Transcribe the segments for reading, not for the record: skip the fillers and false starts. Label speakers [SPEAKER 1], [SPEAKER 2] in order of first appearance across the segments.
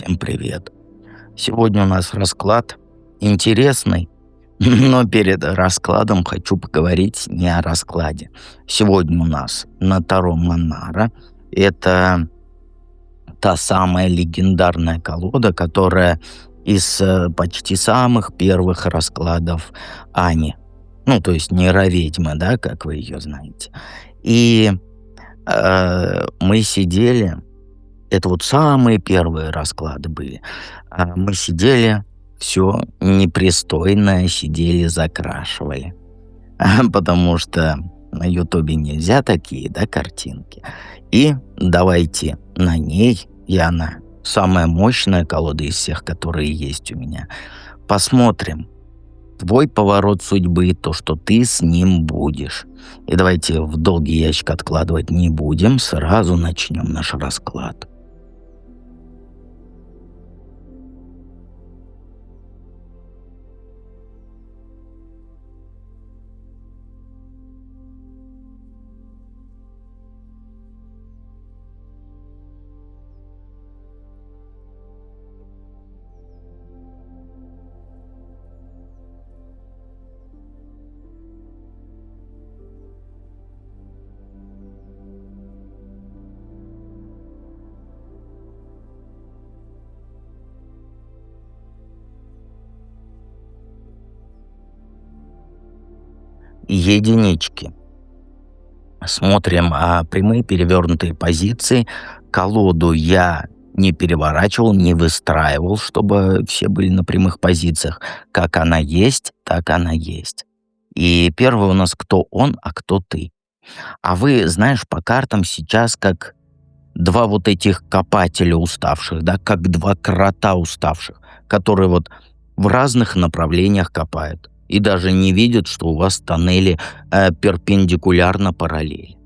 [SPEAKER 1] Всем привет. Сегодня у нас расклад интересный, но перед раскладом хочу поговорить не о раскладе. Сегодня у нас на Таро Монара. Это та самая легендарная колода, которая из почти самых первых раскладов Ани. Ну, то есть нейроведьма, да, как вы ее знаете. И мы сидели. Это вот самые первые расклады были. Мы сидели, все непристойно сидели, закрашивали. Потому что на "Ютубе" нельзя такие, да, картинки. И давайте на ней, и она самая мощная колода из всех, которые есть у меня. Посмотрим твой поворот судьбы, то, что ты с ним будешь. И давайте в долгий ящик откладывать не будем, сразу начнем наш расклад. Единички. Смотрим прямые перевернутые позиции. Колоду я не переворачивал, не выстраивал, чтобы все были на прямых позициях. Как она есть, так она есть. И первый у нас кто он, а кто ты. А вы, знаешь, по картам сейчас как два вот этих копателя уставших, да, как два крота уставших, которые вот в разных направлениях копают и даже не видят, что у вас тоннели перпендикулярно параллели.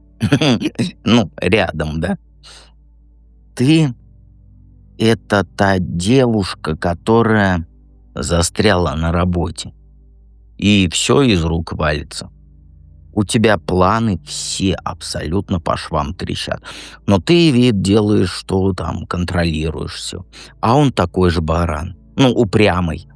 [SPEAKER 1] Ну, рядом, да? Ты — это та девушка, которая застряла на работе, и все из рук валится. У тебя планы все абсолютно по швам трещат. Но ты вид делаешь, что там контролируешь все. А он такой же баран. Ну, упрямый.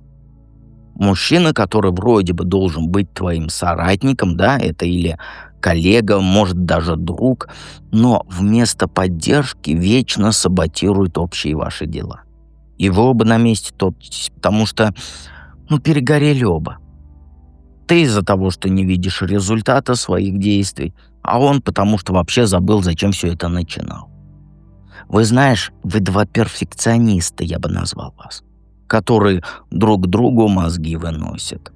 [SPEAKER 1] Мужчина, который вроде бы должен быть твоим соратником, да, это или коллега, может, даже друг, но вместо поддержки вечно саботирует общие ваши дела. И вы оба на месте топчетесь, потому что, ну, перегорели оба. Ты из-за того, что не видишь результата своих действий, а он потому, что вообще забыл, зачем все это начинал. Вы знаешь, вы два перфекциониста, я бы назвал вас, которые друг другу мозги выносят.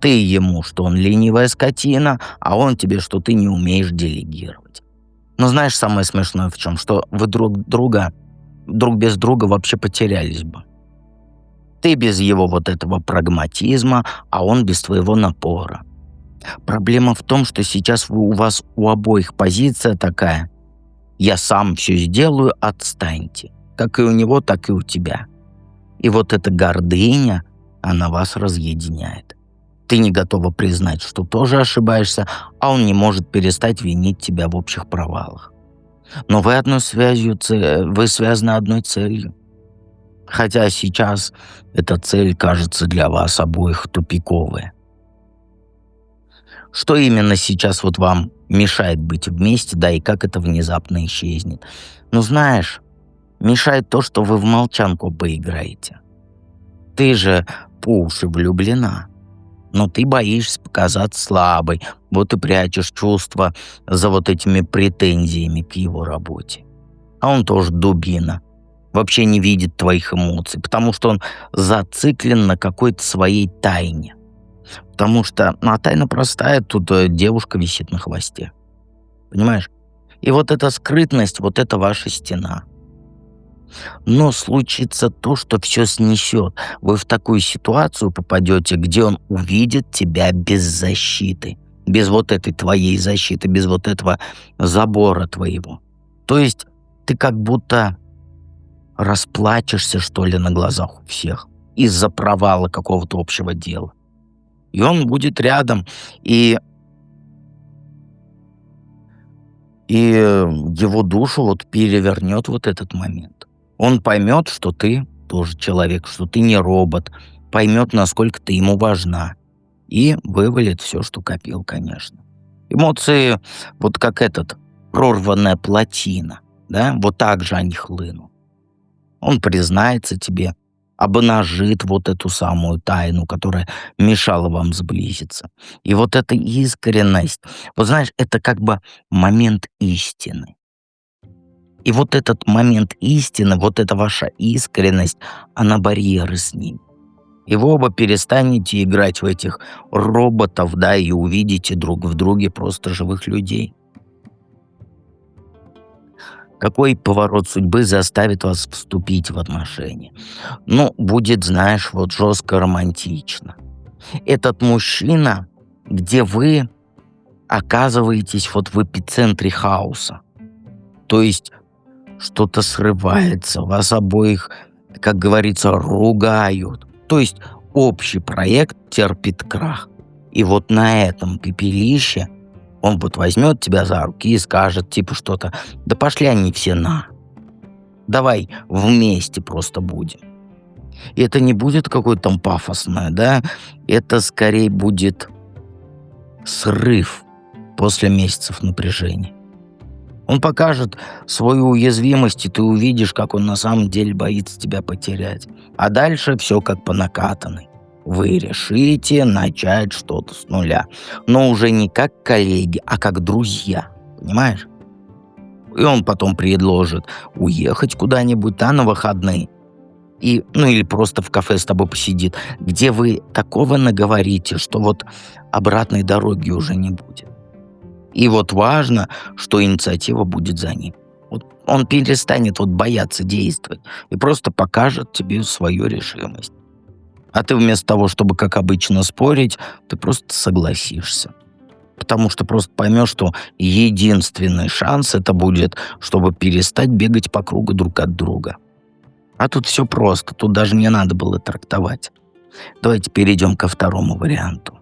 [SPEAKER 1] Ты ему, что он ленивая скотина, а он тебе, что ты не умеешь делегировать. Но знаешь, самое смешное в чем? Что вы друг без друга вообще потерялись бы. Ты без его вот этого прагматизма, а он без твоего напора. Проблема в том, что сейчас у вас у обоих позиция такая: «Я сам все сделаю, отстаньте». Как и у него, так и у тебя. И вот эта гордыня, она вас разъединяет. Ты не готова признать, что тоже ошибаешься, а он не может перестать винить тебя в общих провалах. Но вы одной связью, вы связаны одной целью. Хотя сейчас эта цель кажется для вас обоих тупиковой. Что именно сейчас вот вам мешает быть вместе, да, и как это внезапно исчезнет? Ну, знаешь, мешает то, что вы в молчанку поиграете. Ты же по уши влюблена, но ты боишься показаться слабой, вот и прячешь чувства за вот этими претензиями к его работе. А он тоже дубина, вообще не видит твоих эмоций, потому что он зациклен на какой-то своей тайне. Потому что, ну, а тайна простая, тут девушка висит на хвосте. Понимаешь? И вот эта скрытность, вот это ваша стена. Но случится то, что все снесет. Вы в такую ситуацию попадете, где он увидит тебя без защиты. Без вот этой твоей защиты, без вот этого забора твоего. То есть ты как будто расплачешься, что ли, на глазах у всех из-за провала какого-то общего дела. И он будет рядом, и его душу вот перевернет вот этот момент. Он поймет, что ты тоже человек, что ты не робот, поймет, насколько ты ему важна, и вывалит все, что копил, конечно. Эмоции, вот как прорванная плотина, да, вот так же они хлынут. Он признается тебе, обнажит вот эту самую тайну, которая мешала вам сблизиться. И вот эта искренность, вот знаешь, это как бы момент истины. И вот этот момент истины, вот эта ваша искренность, она барьеры с ним. И вы оба перестанете играть в этих роботов, да, и увидите друг в друге просто живых людей. Какой поворот судьбы заставит вас вступить в отношения? Ну, будет, знаешь, вот жестко романтично. Этот мужчина, где вы оказываетесь вот в эпицентре хаоса. То есть что-то срывается, вас обоих, как говорится, ругают. То есть общий проект терпит крах. И вот на этом пепелище он вот возьмет тебя за руки и скажет типа что-то: «Да пошли они все на, давай вместе просто будем». И это не будет какое-то там пафосное, да, это скорее будет срыв после месяцев напряжения. Он покажет свою уязвимость, и ты увидишь, как он на самом деле боится тебя потерять. А дальше все как по накатанной. Вы решите начать что-то с нуля. Но уже не как коллеги, а как друзья. Понимаешь? И он потом предложит уехать куда-нибудь, да, на выходные. И, ну или просто в кафе с тобой посидит, где вы такого наговорите, что вот обратной дороги уже не будет. И вот важно, что инициатива будет за ним. Вот он перестанет вот бояться действовать и просто покажет тебе свою решимость. А ты вместо того, чтобы, как обычно, спорить, ты просто согласишься. Потому что просто поймешь, что единственный шанс это будет, чтобы перестать бегать по кругу друг от друга. А тут все просто, тут даже не надо было трактовать. Давайте перейдем ко второму варианту.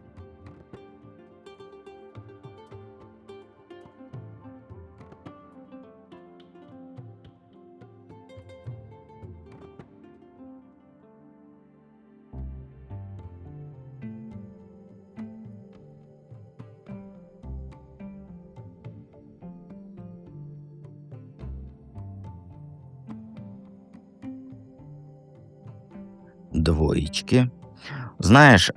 [SPEAKER 1] Двоечки. Знаешь,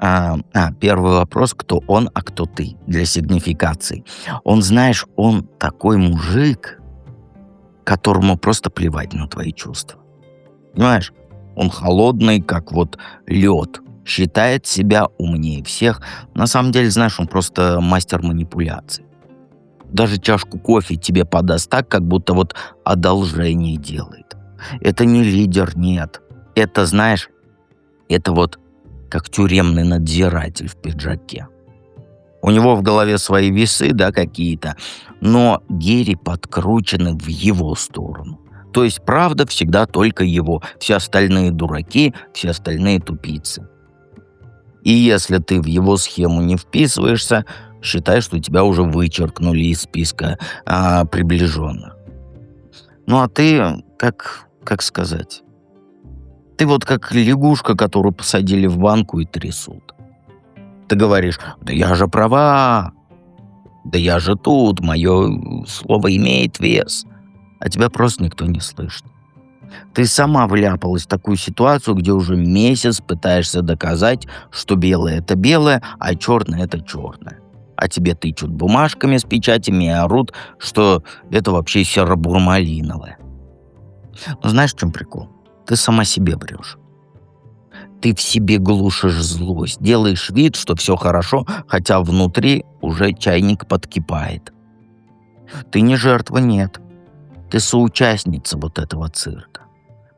[SPEAKER 1] первый вопрос, кто он, а кто ты, для сигнификации. Он, знаешь, он такой мужик, которому просто плевать на твои чувства. Понимаешь, он холодный, как вот лед, считает себя умнее всех. На самом деле, знаешь, он просто мастер манипуляций. Даже чашку кофе тебе подаст так, как будто вот одолжение делает. Это не лидер, нет. Это, знаешь, это вот как тюремный надзиратель в пиджаке. У него в голове свои весы, да, какие-то, но гири подкручены в его сторону. То есть правда всегда только его. Все остальные дураки, все остальные тупицы. И если ты в его схему не вписываешься, считай, что тебя уже вычеркнули из списка приближенных. Ну а ты, как сказать, ты вот как лягушка, которую посадили в банку и трясут. Ты говоришь: да я же права, да я же тут, мое слово имеет вес. А тебя просто никто не слышит. Ты сама вляпалась в такую ситуацию, где уже месяц пытаешься доказать, что белое это белое, а черное это черное. А тебе тычут бумажками с печатями и орут, что это вообще серо-бурмалиновое. Но знаешь, в чем прикол? Ты сама себе врешь. Ты в себе глушишь злость, делаешь вид, что все хорошо, хотя внутри уже чайник подкипает. Ты не жертва, нет. Ты соучастница вот этого цирка.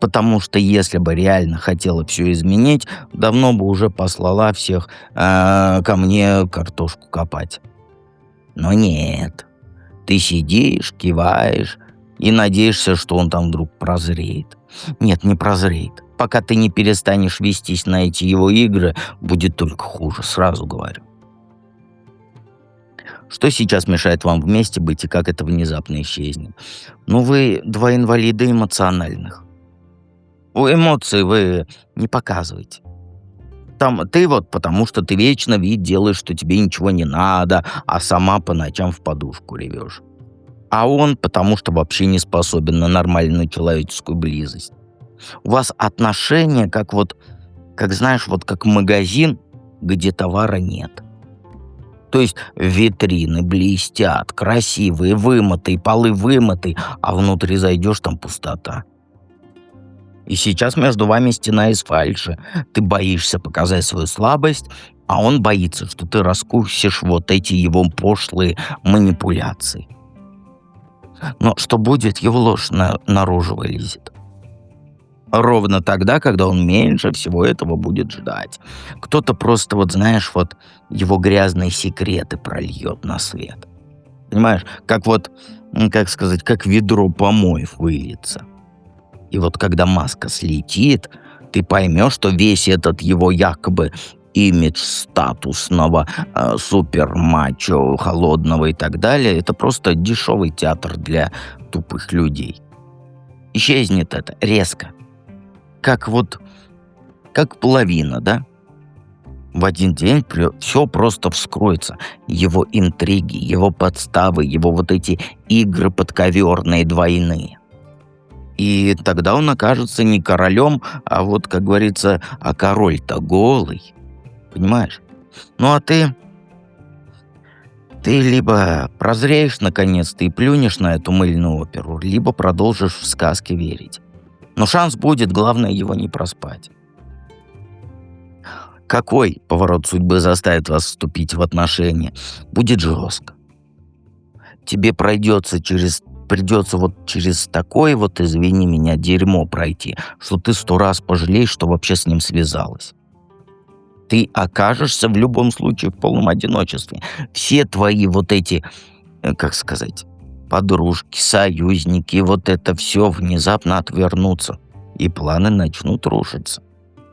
[SPEAKER 1] Потому что если бы реально хотела все изменить, давно бы уже послала всех ко мне картошку копать. Но нет. Ты сидишь, киваешь и надеешься, что он там вдруг прозреет. Нет, не прозреет. Пока ты не перестанешь вестись на эти его игры, будет только хуже, сразу говорю. Что сейчас мешает вам вместе быть и как это внезапно исчезнет? Ну, вы два инвалида эмоциональных. Эмоции вы не показывайте. Там ты вот потому, что ты вечно вид делаешь, что тебе ничего не надо, а сама по ночам в подушку ревешь. А он потому, что вообще не способен на нормальную человеческую близость. У вас отношения как вот, как знаешь, вот как магазин, где товара нет. То есть витрины блестят, красивые, вымытые, полы вымыты, а внутри зайдешь, там пустота. И сейчас между вами стена из фальши. Ты боишься показать свою слабость, а он боится, что ты раскусишь вот эти его пошлые манипуляции. Но что будет, его ложь наружу вылезет. Ровно тогда, когда он меньше всего этого будет ждать. Кто-то просто, вот знаешь, вот его грязные секреты прольет на свет. Понимаешь, как вот, как сказать, как ведро помоев выльется. И вот когда маска слетит, ты поймешь, что весь этот его якобы имидж статусного, супер-мачо, холодного и так далее, это просто дешевый театр для тупых людей. Исчезнет это резко. Как вот, как половина, да? В один день все просто вскроется. Его интриги, его подставы, его вот эти игры подковерные двойные. И тогда он окажется не королем, а вот, как говорится, а король-то голый. Понимаешь? Ну а ты либо прозреешь наконец-то и плюнешь на эту мыльную оперу, либо продолжишь в сказки верить. Но шанс будет, главное его не проспать. Какой поворот судьбы заставит вас вступить в отношения? Будет жестко. Тебе придется вот через такое вот, извини меня, дерьмо пройти, что ты 100 раз пожалеешь, что вообще с ним связалась. Ты окажешься в любом случае в полном одиночестве. Все твои вот эти, как сказать, подружки, союзники, вот это все внезапно отвернутся, и планы начнут рушиться.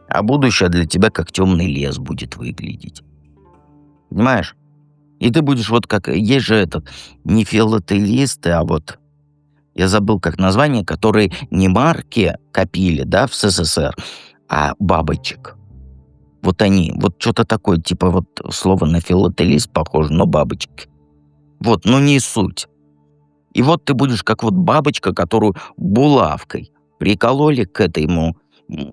[SPEAKER 1] А будущее для тебя как темный лес будет выглядеть. Понимаешь? И ты будешь вот как... Есть же этот, не филателисты, а вот... Я забыл как название, которые не марки копили, да, в СССР, а бабочек. Вот они, вот что-то такое, типа вот слово на филателист похоже, но бабочки. Вот, но не суть. И вот ты будешь как вот бабочка, которую булавкой прикололи к этому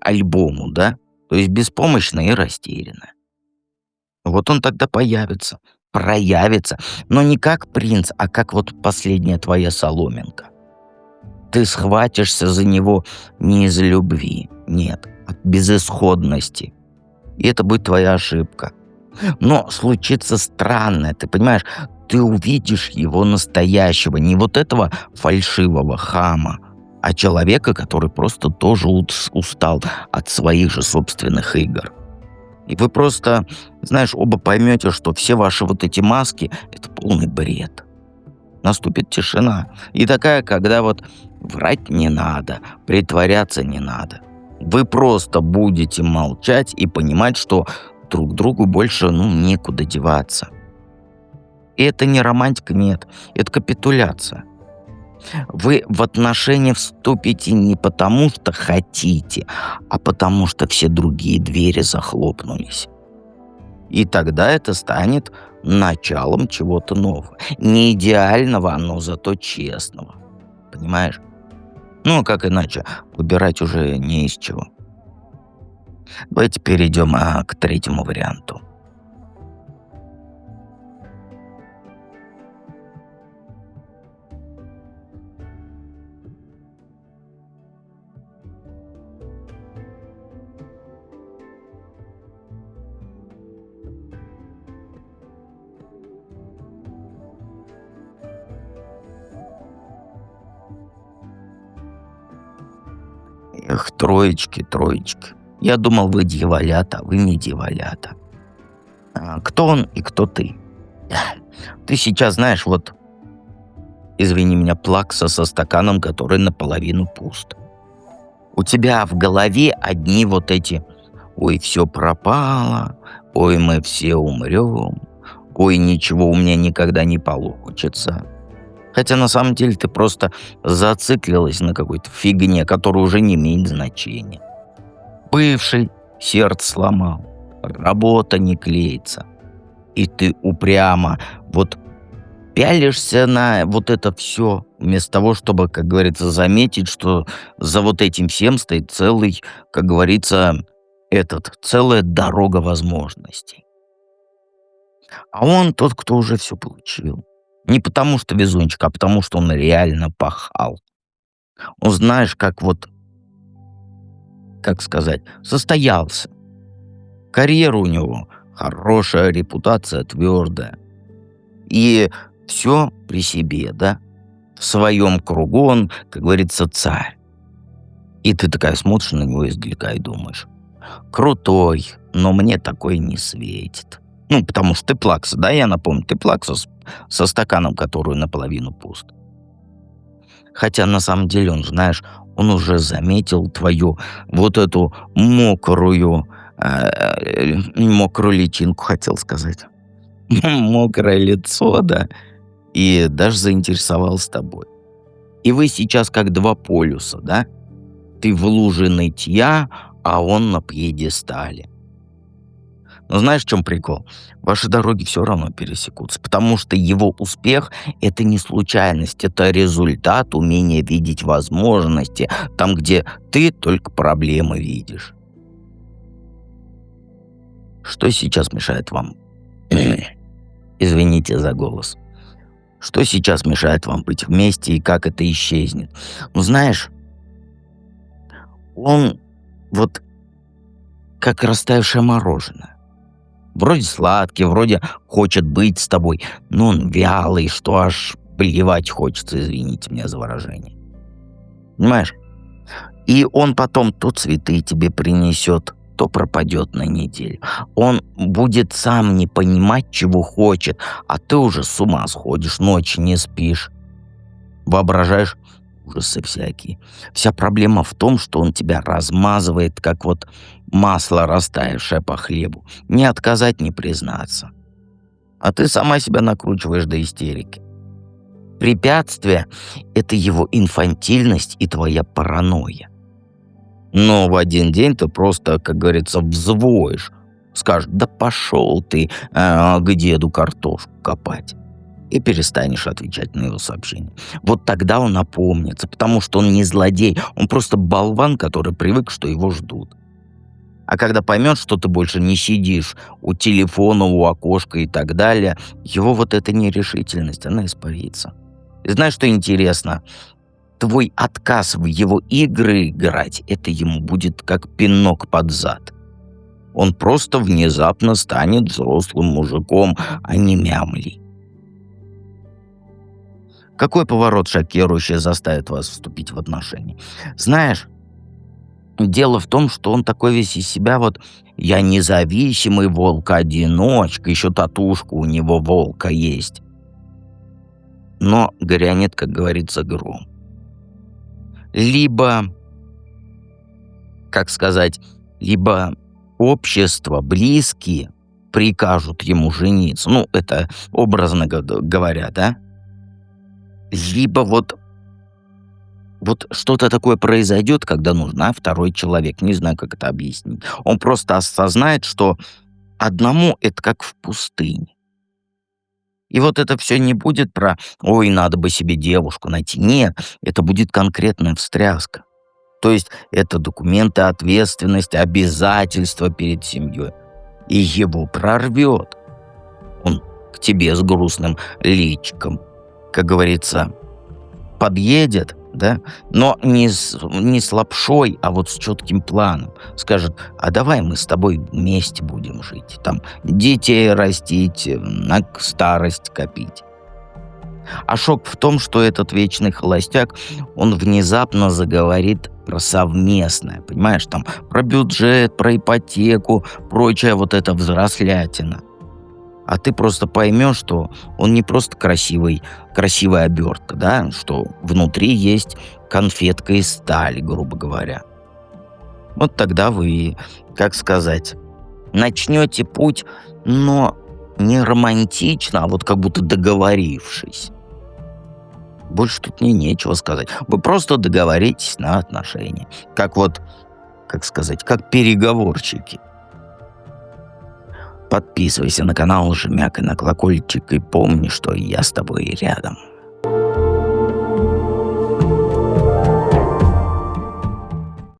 [SPEAKER 1] альбому, да? То есть беспомощная и растерянная. Вот он тогда появится, проявится, но не как принц, а как вот последняя твоя соломинка. Ты схватишься за него не из любви, нет, от безысходности. И это будет твоя ошибка. Но случится странное, ты понимаешь, ты увидишь его настоящего, не вот этого фальшивого хама, а человека, который просто тоже устал от своих же собственных игр. И вы просто, знаешь, оба поймете, что все ваши вот эти маски — это полный бред. Наступит тишина. И такая, когда вот врать не надо, притворяться не надо. Вы просто будете молчать и понимать, что друг другу больше, некуда деваться. И это не романтика, нет, это капитуляция. Вы в отношения вступите не потому, что хотите, а потому, что все другие двери захлопнулись. И тогда это станет началом чего-то нового. Не идеального, но зато честного. Понимаешь? Ну, как иначе, выбирать уже не из чего. Давайте перейдем к третьему варианту. Эх, троечки, троечки. Я думал, вы дьяволята, а вы не дьяволята. Кто он и кто ты? Ты сейчас знаешь, вот, извини меня, плакса со стаканом, который наполовину пуст. У тебя в голове одни вот эти: ой, все пропало, ой, мы все умрем, ой, ничего у меня никогда не получится. Хотя на самом деле ты просто зациклилась на какой-то фигне, которая уже не имеет значения. Бывший сердце сломал, работа не клеится, и ты упрямо вот пялишься на вот это все, вместо того, чтобы, как говорится, заметить, что за вот этим всем стоит целый, как говорится, целая дорога возможностей. А он тот, кто уже все получил. Не потому что везунчик, а потому что он реально пахал. Он, знаешь, как сказать, состоялся. Карьера у него хорошая, репутация твердая. И все при себе, да? В своем кругу он, как говорится, царь. И ты такая смотришь на него издалека и думаешь: крутой, но мне такой не светит. Ну, потому что ты плакса, да, я напомню, ты плакса со стаканом, который наполовину пуст. Хотя на самом деле он, знаешь, он уже заметил твою вот эту мокрую личинку, хотел сказать. Мокрое лицо, да, и даже заинтересовался тобой. И вы сейчас как два полюса, да? Ты в луже нытья, а он на пьедестале. Но знаешь, в чем прикол? Ваши дороги все равно пересекутся, потому что его успех — это не случайность, это результат умения видеть возможности там, где ты только проблемы видишь. Что сейчас мешает вам? Извините за голос. Что сейчас мешает вам быть вместе и как это исчезнет? Ну, знаешь, он вот как растаявшее мороженое. Вроде сладкий, вроде хочет быть с тобой, но он вялый, что аж плевать хочется, извините меня за выражение. Понимаешь? И он потом то цветы тебе принесет, то пропадет на неделю. Он будет сам не понимать, чего хочет, а ты уже с ума сходишь, ночи не спишь. Воображаешь ужасы всякие. Вся проблема в том, что он тебя размазывает, как вот масло, растаявшее по хлебу. Не отказать, не признаться. А ты сама себя накручиваешь до истерики. Препятствие — это его инфантильность и твоя паранойя. Но в один день ты просто, как говорится, взвоишь. Скажешь: да пошел ты к деду картошку копать. И перестанешь отвечать на его сообщения. Вот тогда он опомнится, потому что он не злодей, он просто болван, который привык, что его ждут. А когда поймет, что ты больше не сидишь у телефона, у окошка и так далее, его вот эта нерешительность, она испарится. И знаешь, что интересно? Твой отказ в его игры играть, это ему будет как пинок под зад. Он просто внезапно станет взрослым мужиком, а не мямлей. Какой поворот шокирующий заставит вас вступить в отношения? Знаешь, дело в том, что он такой весь из себя вот: я независимый волк-одиночка, еще татушка у него волка есть. Но грянет, как говорится, гром. Либо, как сказать, либо общество, близкие прикажут ему жениться. Ну, это образно говоря, да? Либо вот что-то такое произойдет, когда нужна второй человек. Не знаю, как это объяснить. Он просто осознает, что одному это как в пустыне. И вот это все не будет про «ой, надо бы себе девушку найти». Нет, это будет конкретная встряска. То есть это документы, ответственность, обязательства перед семьей. И его прорвет. Он к тебе с грустным личиком, как говорится, подъедет, да, но не с лапшой, а вот с четким планом. Скажет: а давай мы с тобой вместе будем жить, там, детей растить, на старость копить. А шок в том, что этот вечный холостяк, он внезапно заговорит про совместное, понимаешь, там, про бюджет, про ипотеку, прочая вот эта взрослятина. А ты просто поймешь, что он не просто красивая обертка, да, что внутри есть конфетка из стали, грубо говоря. Вот тогда вы, как сказать, начнете путь, но не романтично, а вот как будто договорившись. Больше тут мне нечего сказать. Вы просто договоритесь на отношения. Как вот, как сказать, как переговорчики. Подписывайся на канал, жмякай на колокольчик и помни, что я с тобой рядом.